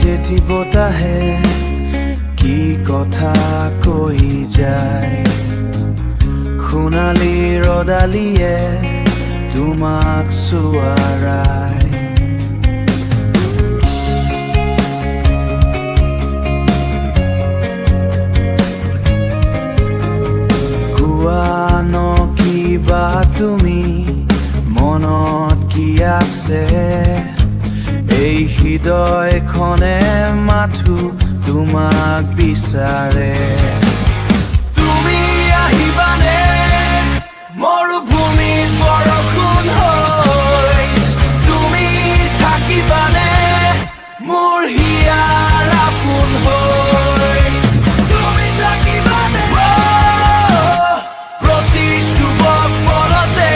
জেঠি বতাহে কি কথা কৈ যায়, সোণালী ৰদালিয়ে তোমাক চুৱাৰাই। কোৱা ন কিবা তুমি, মনত কি আছে? এই হৃদয়খনে মাথো তোমাক বিচাৰে। তুমি আহিবানে মৰুভূমিত বৰষুণ হৈ? তুমি থাকিবানে মোৰ হিয়াৰ আপোন হৈ? তুমি থাকিবানে প্ৰতি শুভ পলতে?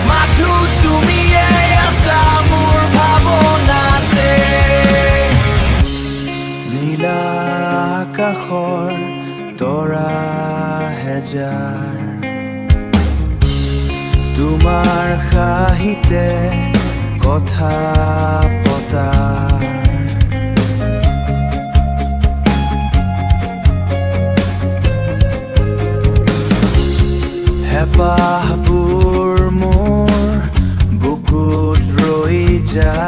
মাথো তুমিয়ে আছা মোৰ ভাৱনাতে। নীলা আকাশৰ তৰা হেজাৰ, তোমাৰ সাহিতে কথা পতাৰ। হেঁপাহবোৰ মোৰ বুকুত ৰৈ যায়।